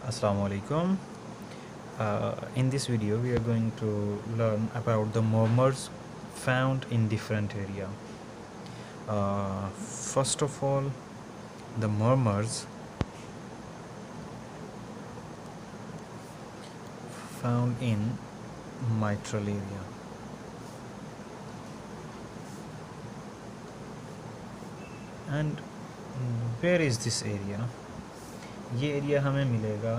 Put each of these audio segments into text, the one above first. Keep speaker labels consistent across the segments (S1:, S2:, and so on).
S1: Assalamu alaikum. In this video, we are going to learn about the murmurs found in different area. First of all, the murmurs found in mitral area. And where is this area? ये area हमें मिलेगा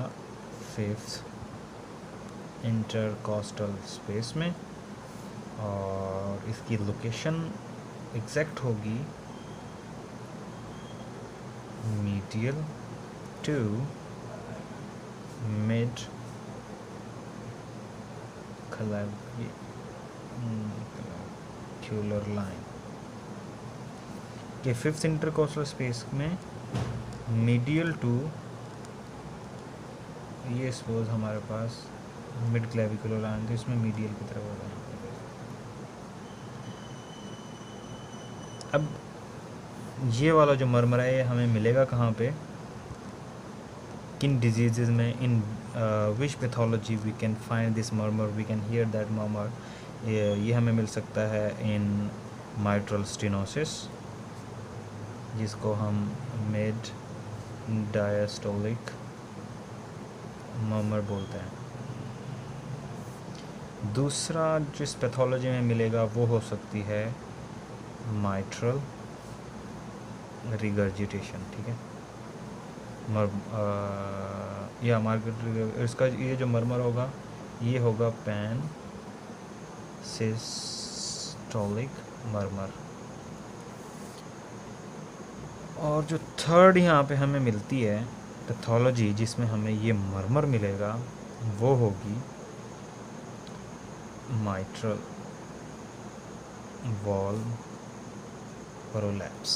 S1: fifth intercostal space में, और इसकी location exact होगी medial to mid क्यूलर line के fifth intercostal space में medial to, ये सपोज हमारे पास मिड क्लेविकुलर लाइन, तो इसमें मीडियल की तरफ होगा। अब ये वाला जो मरमर है ये हमें मिलेगा कहाँ पे, किन डिजीज़ में, in which pathology we can find this murmur, we can hear that murmur. ये हमें मिल सकता है इन माइट्रल स्टेनोसिस, जिसको हम मिड डायस्टोलिक मरमर बोलते हैं। दूसरा जिस पैथोलॉजी में मिलेगा वो हो सकती है माइट्रल रिगर्जिटेशन, ठीक है। या मार्केट, इसका ये जो मरमर होगा ये होगा पैन सिस्टोलिक मरमर। और जो थर्ड यहाँ पे हमें मिलती है पैथोलॉजी जिसमें हमें ये मरमर मिलेगा वो होगी माइट्रल वॉल प्रोलैप्स।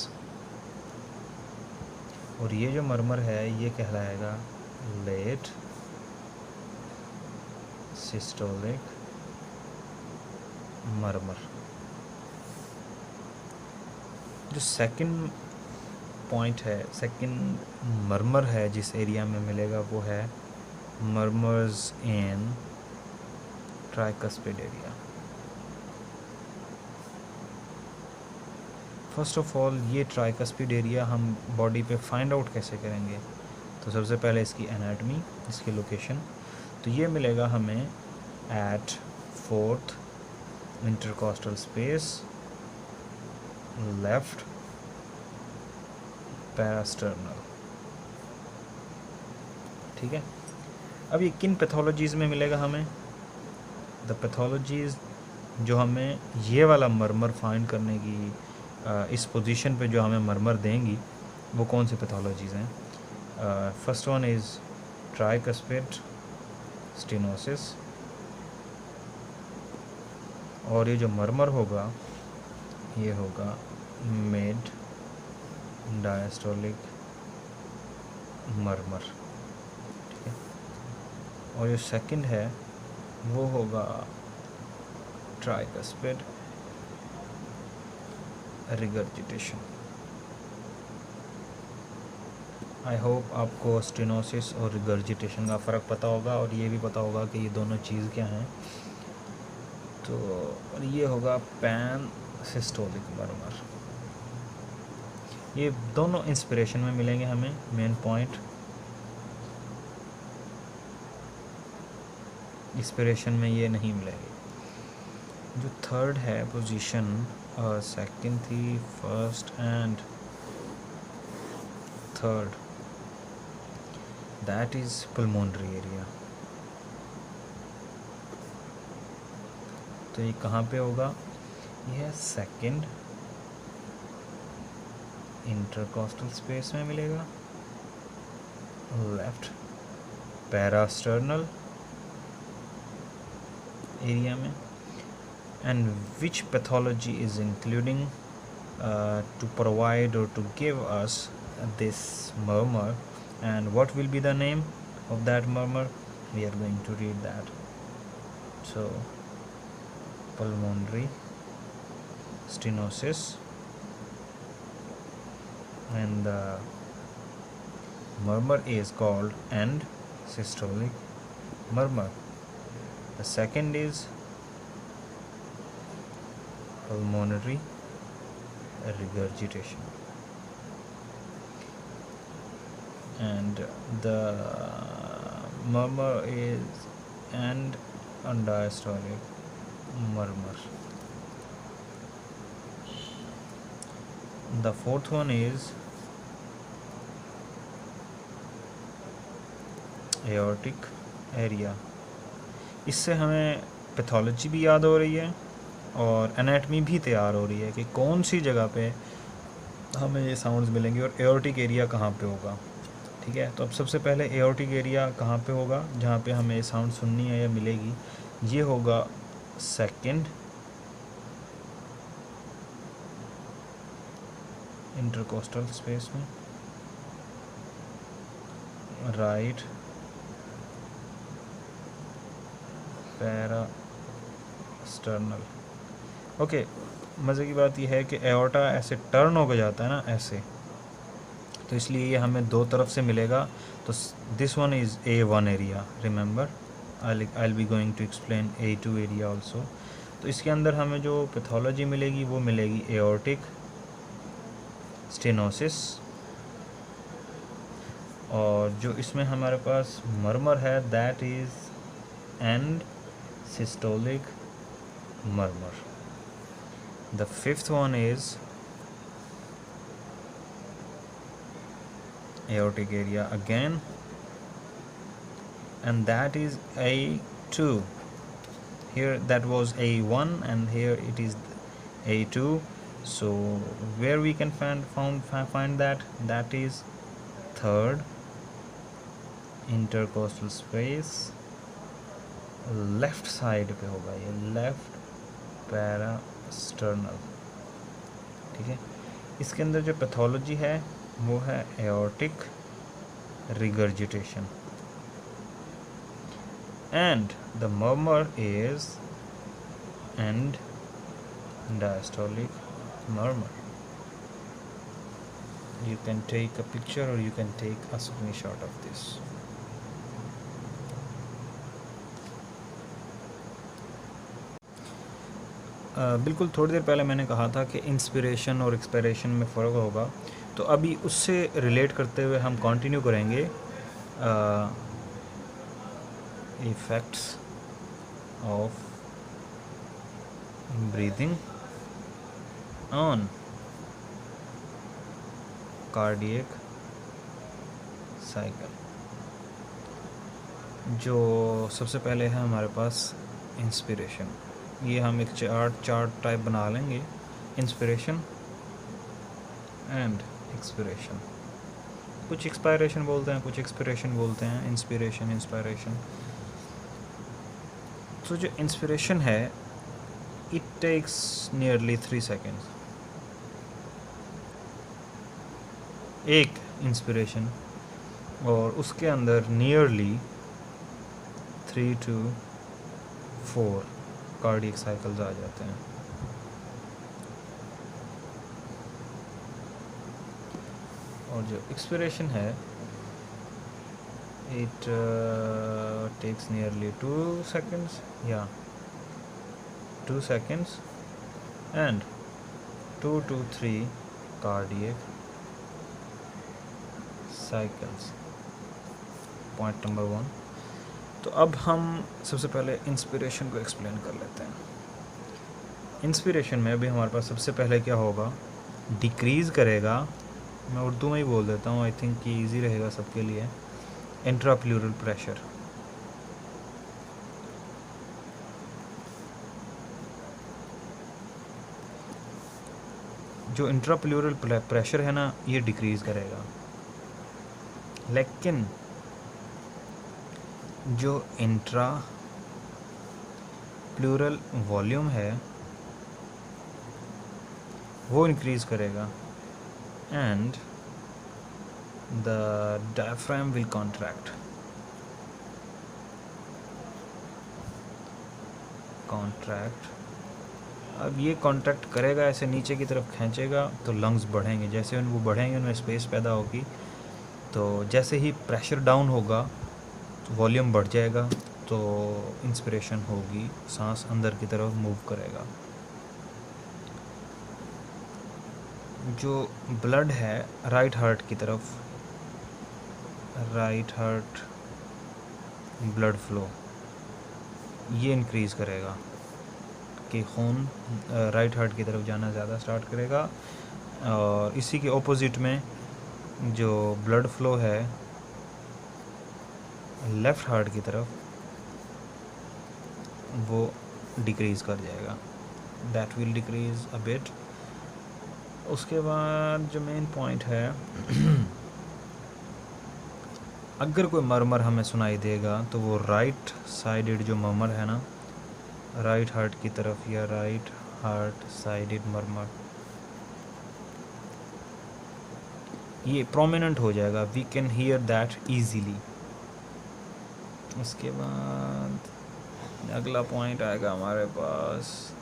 S1: और ये जो मरमर है ये कहलाएगा लेट सिस्टोलिक मरमर। जो सेकंड पॉइंट है, सेकंड मरमर है जिस एरिया में मिलेगा वो है murmurs in tricuspid area. First of all ये ट्राइकस्पिड एरिया हम बॉडी पे फाइंड आउट कैसे करेंगे, तो सबसे पहले इसकी एनाटमी, इसकी लोकेशन। तो ये मिलेगा हमें at fourth intercostal space, left parasternal, ठीक है। अब ये किन पैथोलॉजीज़ में मिलेगा हमें, द पैथोलॉजीज़ जो हमें ये वाला मरमर फाइंड करने की इस पोजीशन पे जो हमें मरमर देंगी वो कौन सी पैथोलॉजीज़ हैं। First one is tricuspid stenosis, और ये जो मरमर होगा ये होगा मिड डायस्टोलिक मरमर, ठीक है। और जो सेकंड है वो होगा ट्राइकस्पिड रिगर्जिटेशन। आई होप आपको स्टेनोसिस और रिगर्जिटेशन का फ़र्क पता होगा, और ये भी पता होगा कि ये दोनों चीज़ क्या हैं। तो और ये होगा पैन सिस्टोलिक मरमर। ये दोनों इंस्पिरेशन में मिलेंगे हमें, मेन पॉइंट इंस्पिरेशन में ये नहीं मिलेंगे। जो थर्ड है पोजीशन, सेकंड थी, first and third, that is pulmonary area. तो ये कहाँ पे होगा, यह सेकंड इंटरकॉस्टल स्पेस में मिलेगा, लेफ्ट पैरास्टर्नल एरिया में। And which pathology is including to provide और to give us this murmur, and what will be the name of that murmur, we are going to read that. So pulmonary stenosis, and the murmur is called end systolic murmur. The second is pulmonary regurgitation, and the murmur is and diastolic murmur. The fourth one is aortic area. इससे हमें pathology भी याद हो रही है और anatomy भी तैयार हो रही है कि कौन सी जगह पे हमें ये साउंड्स मिलेंगे और एओर्टिक एरिया कहाँ पे होगा। ठीक है, तो अब सबसे पहले एओर्टिक एरिया कहाँ पे होगा जहाँ पे हमें ये साउंड सुननी है या मिलेगी। ये होगा सेकंड इंटरकोस्टल स्पेस में, राइट पैरास्टर्नल। ओके, मज़े की बात यह है कि एओर्टा ऐसे टर्न हो जाता है ना ऐसे, तो इसलिए ये हमें दो तरफ से मिलेगा। तो this one is A1 area, remember I be going to explain A2 area also. तो इसके अंदर हमें जो पैथोलॉजी मिलेगी वो मिलेगी एओर्टिक स्टेनोसिस, और जो इसमें हमारे पास मर्मर है that is and systolic murmur. The fifth one is aortic area again, and that is A2. Here that was A1 and here it is A2. So where we can find that is third intercostal space, left side पे होगा ये, left parasternal. ठीक है, इसके अंदर जो pathology है वो है aortic regurgitation, and the murmur is and diastolic murmur. You can take a picture or you can take a screenshot of this. बिल्कुल थोड़ी देर पहले मैंने कहा था कि इंस्पिरेशन और एक्सपिरेशन में फ़र्क होगा, तो अभी उससे रिलेट करते हुए हम कंटिन्यू करेंगे effects of breathing on cardiac cycle. जो सबसे पहले है हमारे पास इंस्पिरेशन, ये हम एक चार्ट टाइप बना लेंगे, इंस्पिरेशन एंड एक्सपिरेशन। कुछ एक्सपायरेशन बोलते हैं, कुछ एक्सपिरेशन बोलते हैं, इंस्पिरेशन इंस्पायरेशन। तो जो इंस्पिरेशन है इट टेक्स नियरली 3 सेकेंड्स, एक इंस्पिरेशन, और उसके अंदर नियरली 3 to 4 कार्डियक साइकिल्स आ जाते हैं। और जो एक्सपिरेशन है इट टेक्स नियरली 2 seconds, या 2 seconds and 2 to 3 cardiac cycles. Point number 1। तो अब हम सबसे पहले इंस्पिरेशन को एक्सप्लेन कर लेते हैं। इंस्पिरेशन में अभी हमारे पास सबसे पहले क्या होगा, डिक्रीज़ करेगा, मैं उर्दू में ही बोल देता हूँ, आई थिंक कि ईजी रहेगा सबके लिए, इंट्राप्लूरल प्रेशर। जो इंट्राप्लूरल प्रेशर है ना ये डिक्रीज़ करेगा, लेकिन जो इंट्रा प्लूरल वॉल्यूम है वो इंक्रीज़ करेगा, and the diaphragm will contract. अब ये कॉन्ट्रैक्ट करेगा, ऐसे नीचे की तरफ खींचेगा तो लंग्स बढ़ेंगे, जैसे वो बढ़ेंगे उनमें स्पेस पैदा होगी। तो जैसे ही प्रेशर डाउन होगा वॉल्यूम बढ़ जाएगा तो इंस्पिरेशन होगी, सांस अंदर की तरफ मूव करेगा। जो ब्लड है राइट हार्ट की तरफ, राइट हार्ट ब्लड फ्लो ये इंक्रीज़ करेगा कि खून राइट हार्ट की तरफ जाना ज़्यादा स्टार्ट करेगा। और इसी के ऑपोजिट में जो ब्लड फ्लो है लेफ़्ट हार्ट की तरफ वो डिक्रीज़ कर जाएगा, that will decrease a bit. उसके बाद जो मेन पॉइंट है अगर कोई मरमर हमें सुनाई देगा तो वो राइट साइडेड जो मरमर है ना, राइट हार्ट की तरफ या राइट हार्ट साइडेड मरमर, ये प्रोमिनेंट हो जाएगा, we can hear that easily. उसके बाद अगला पॉइंट आएगा हमारे पास,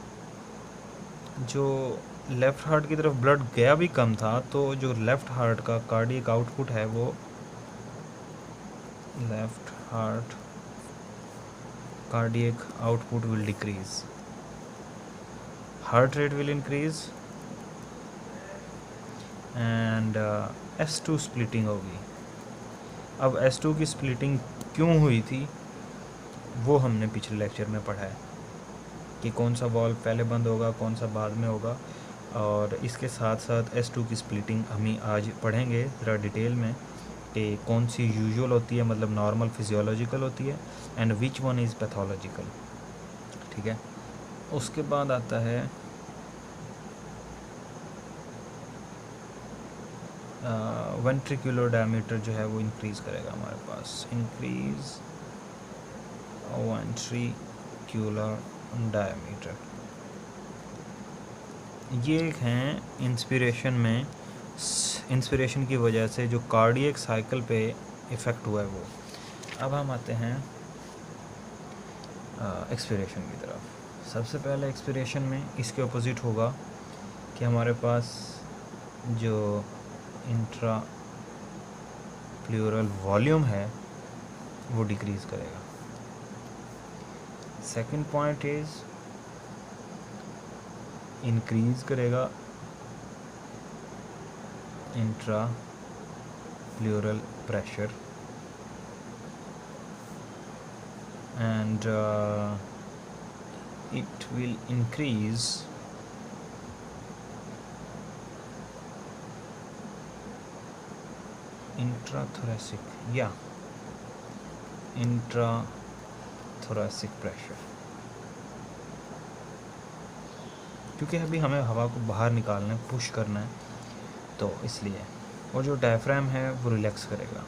S1: जो लेफ़्ट हार्ट की तरफ ब्लड गया भी कम था तो जो लेफ़्ट हार्ट का कार्डियक आउटपुट है वो left heart cardiac output will decrease, heart rate will increase and S2 splitting होगी। अब S2 की स्प्लिटिंग क्यों हुई थी वो हमने पिछले लेक्चर में पढ़ा है कि कौन सा वॉल्व पहले बंद होगा कौन सा बाद में होगा, और इसके साथ साथ S2 की स्प्लिटिंग हम आज पढ़ेंगे ज़रा डिटेल में कि कौन सी यूजुअल होती है, मतलब नॉर्मल फिजियोलॉजिकल होती है, and which one is pathological. ठीक है, उसके बाद आता है वेंट्रिकुलर डायमीटर जो है वो इंक्रीज़ करेगा हमारे पास, इंक्रीज वेंट्रिकुलर डायमीटर। ये हैं इंस्पिरेशन में, इंस्पिरेशन की वजह से जो कार्डियक साइकिल पे इफ़ेक्ट हुआ है वो। अब हम आते हैं एक्सपिरेशन की तरफ। सबसे पहले एक्सपिरेशन में इसके अपोजिट होगा कि हमारे पास जो इंट्रा प्लूरल वॉल्यूम है वो डिक्रीज़ करेगा। सेकंड पॉइंट इज़ इंक्रीज़ करेगा intra plural pressure and it will increase intrathoracic intrathoracic pressure, क्योंकि अभी हमें हवा को बाहर निकालना है, पुश करना है, तो इसलिए। और जो डायफ्राम है वो रिलैक्स करेगा,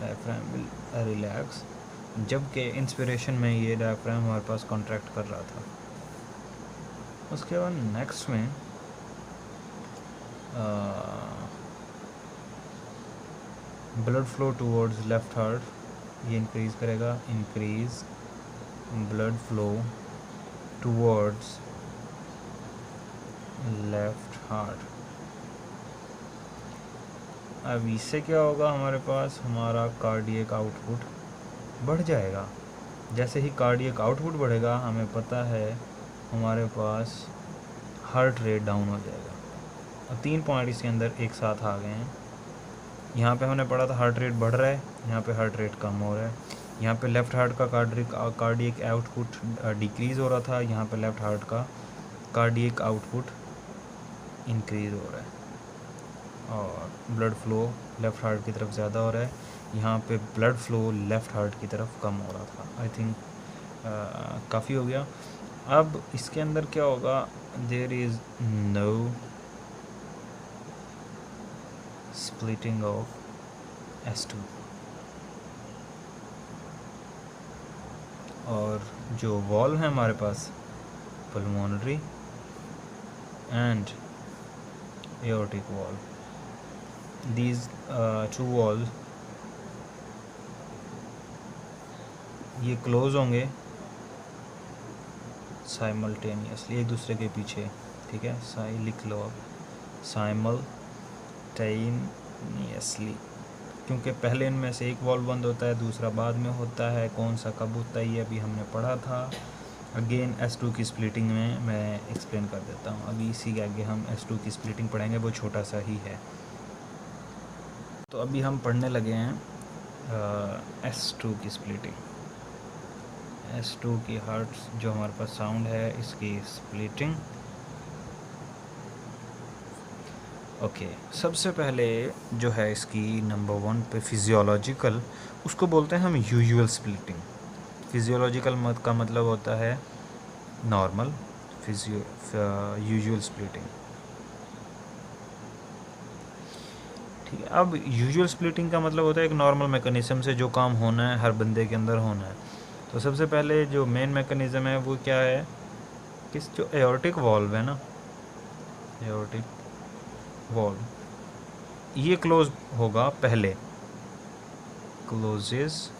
S1: डायफ्राम विल रिलैक्स, जबकि इंस्पिरेशन में ये डायफ्राम हमारे पास कॉन्ट्रैक्ट कर रहा था। उसके बाद नेक्स्ट में blood flow towards left heart ये इंक्रीज़ करेगा, increase blood flow towards left heart. अब इससे क्या होगा, हमारे पास हमारा कार्डियक आउटपुट बढ़ जाएगा। जैसे ही कार्डियक आउटपुट बढ़ेगा हमें पता है हमारे पास हार्ट रेट डाउन हो जाएगा। अब 3 पॉइंट इसके अंदर एक साथ आ गए हैं। यहाँ पे हमने पढ़ा था हार्ट रेट बढ़ रहा है, यहाँ पे हार्ट रेट कम हो रहा है। यहाँ पे लेफ़्ट हार्ट का कार्डियक आउटपुट डिक्रीज़ हो रहा था, यहाँ पे लेफ़्ट हार्ट का कार्डियक आउटपुट इंक्रीज़ हो रहा है और ब्लड फ्लो लेफ़्ट हार्ट की तरफ ज़्यादा हो रहा है। यहाँ पे ब्लड फ्लो लेफ़्ट हार्ट की तरफ कम हो रहा था। आई थिंक काफ़ी हो गया। अब इसके अंदर क्या होगा, there is no splitting of S2, और जो वॉल्व है हमारे पास pulmonary and aortic valve, these two walls ये क्लोज होंगे साइमल्टेनियसली एक दूसरे के पीछे। ठीक है, साई लिख लो आप, साइमल्टेनियसली क्योंकि पहले इनमें से एक वॉल्व बंद होता है, दूसरा बाद में होता है। कौन सा कब होता है ये अभी हमने पढ़ा था। अगेन S2 की स्प्लिटिंग में मैं एक्सप्लेन कर देता हूँ। अभी इसी के आगे हम S2 की स्प्लिटिंग पढ़ेंगे, वो छोटा सा ही है। तो अभी हम पढ़ने लगे हैं S2 की स्प्लिटिंग। S2 की हर्ट्स जो हमारे पास साउंड है, इसकी स्प्लिटिंग। ओके, सबसे पहले जो है इसकी नंबर 1 पे फिजियोलॉजिकल, उसको बोलते हैं हम यूजुअल स्प्लिटिंग। फिजियोलॉजिकल मत का मतलब होता है नॉर्मल, यूजुअल स्प्लिटिंग। ठीक है, अब यूजुअल स्प्लिटिंग का मतलब होता है एक नॉर्मल मैकेनिज़्म से जो काम होना है हर बंदे के अंदर होना है। तो सबसे पहले जो मेन मैकेनिज़्म है वो क्या है, किस जो एओर्टिक वॉल्व है ना, एओर्टिक वॉल्व ये क्लोज होगा पहले, closes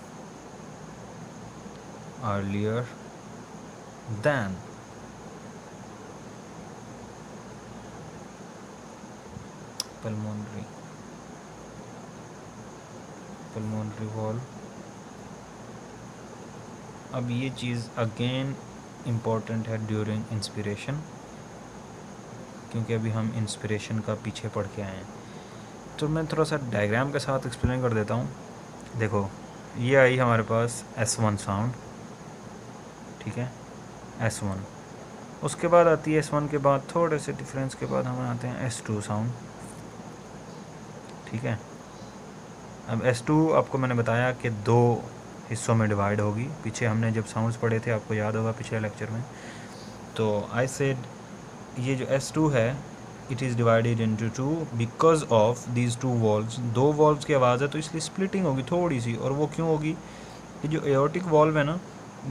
S1: earlier than pulmonary valve. अब ये चीज़ अगेन इम्पॉर्टेंट है ड्यूरिंग इंस्पिरेशन, क्योंकि अभी हम इंस्पिरेशन का पीछे पढ़ के आए हैं। तो मैं थोड़ा सा डायग्राम के साथ एक्सप्लेन कर देता हूँ। देखो, ये आई हमारे पास S1 साउंड, ठीक है, S1। उसके बाद आती है S1 के बाद थोड़े से डिफरेंस के बाद हम आते हैं S2 साउंड, ठीक है। अब S2 आपको मैंने बताया कि 2 हिस्सों में डिवाइड होगी। पीछे हमने जब साउंड्स पढ़े थे, आपको याद होगा पिछले लेक्चर में, तो आई सेड ये जो S2 है it is divided into 2 because of these 2 valves. 2 valves की आवाज़ है तो इसलिए स्प्लिटिंग होगी थोड़ी सी। और वो क्यों होगी, ये जो एओर्टिक वॉल्व है ना,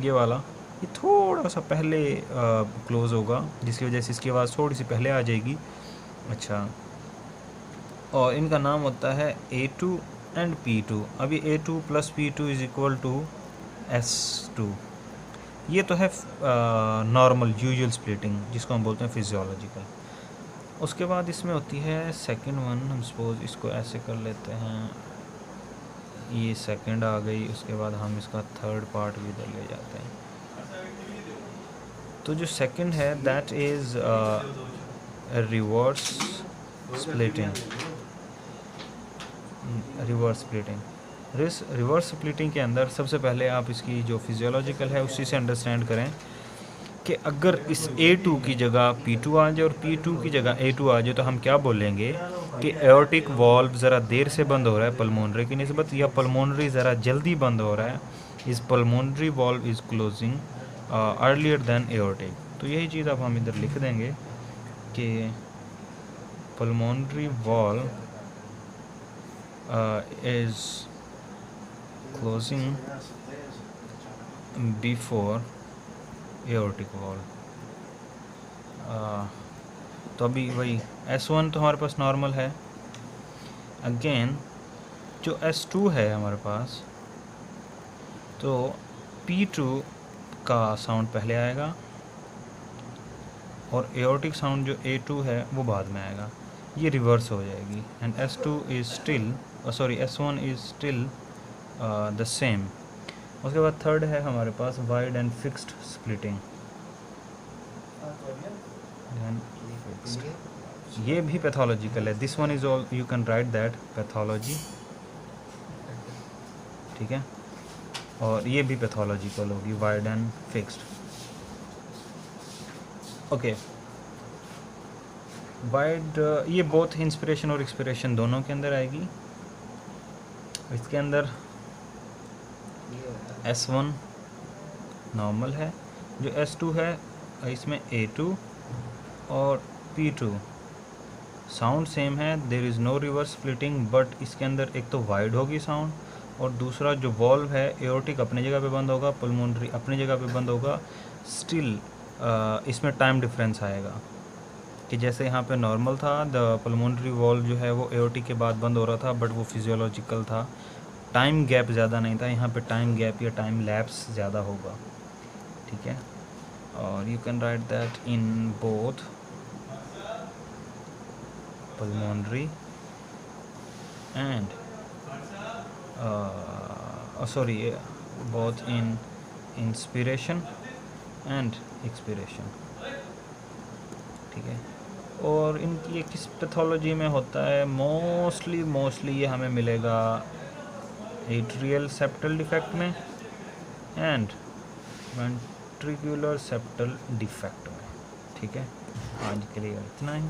S1: ये वाला, ये थोड़ा सा पहले क्लोज होगा, जिसकी वजह से इसकी आवाज़ थोड़ी सी पहले आ जाएगी। अच्छा, और इनका नाम होता है A2 एंड P2। अभी A2 plus P2 is equal to S2। ये तो है नॉर्मल यूजुअल स्प्लिटिंग, जिसको हम बोलते हैं फिजियोलॉजिकल। उसके बाद इसमें होती है सेकंड वन। हम सपोज इसको ऐसे कर लेते हैं, ये सेकंड आ गई। उसके बाद हम इसका थर्ड पार्ट भी इधर ले जाते हैं। तो जो सेकंड है that is reverse splitting. Reverse splitting के अंदर सबसे पहले आप इसकी जो फिजियोलॉजिकल है उसी से अंडरस्टैंड करें कि अगर इस A2 की जगह P2 आ जाए और P2 की जगह A2 आ जाए तो हम क्या बोलेंगे कि एओर्टिक वॉल्व ज़रा देर से बंद हो रहा है पल्मोनरी की निस्बत, या पल्मोनरी ज़रा जल्दी बंद हो रहा है। इस pulmonary valve is closing earlier than aortic. तो यही चीज़ अब हम इधर लिख देंगे कि pulmonary valve is closing before aortic valve। तो अभी वही S1 तो हमारे पास नॉर्मल है। अगेन जो S2 है हमारे पास, तो P2 का साउंड पहले आएगा और एओर्टिक साउंड जो A2 है वो बाद में आएगा। ये रिवर्स हो जाएगी and S2 is still S1 is still the same. उसके बाद थर्ड है हमारे पास वाइड एंड फिक्स्ड स्प्लिटिंग। ये भी पैथोलॉजिकल है। This one is all you can write that pathology, ठीक है। और ये भी पैथोलॉजिकल होगी, wide and fixed. Okay, wide ये बोथ इंस्पिरेशन और एक्सपिरेशन दोनों के अंदर आएगी। इसके अंदर S1 नॉर्मल है, जो S2 है इसमें A2 और P2 साउंड सेम है। There is no reverse splitting, but इसके अंदर एक तो वाइड होगी साउंड और दूसरा जो वॉल्व है एओर्टिक अपनी जगह पे बंद होगा, पल्मोनरी अपनी जगह पे बंद होगा। स्टिल इसमें टाइम डिफरेंस आएगा कि जैसे यहाँ पे नॉर्मल था, द पल्मोनरी वॉल्व जो है वो एओर्टिक के बाद बंद हो रहा था, बट वो फिजियोलॉजिकल था, टाइम गैप ज़्यादा नहीं था। यहाँ पे टाइम गैप या टाइम लैप्स ज़्यादा होगा, ठीक है। और you can write that in both pulmonary and sorry, both in inspiration and expiration, ठीक है। और इनकी किस पैथोलॉजी में होता है, मोस्टली ये हमें मिलेगा एट्रियल सेप्टल डिफेक्ट में एंड वेंट्रिकुलर सेप्टल डिफेक्ट में, ठीक है। आज के लिए इतना ही।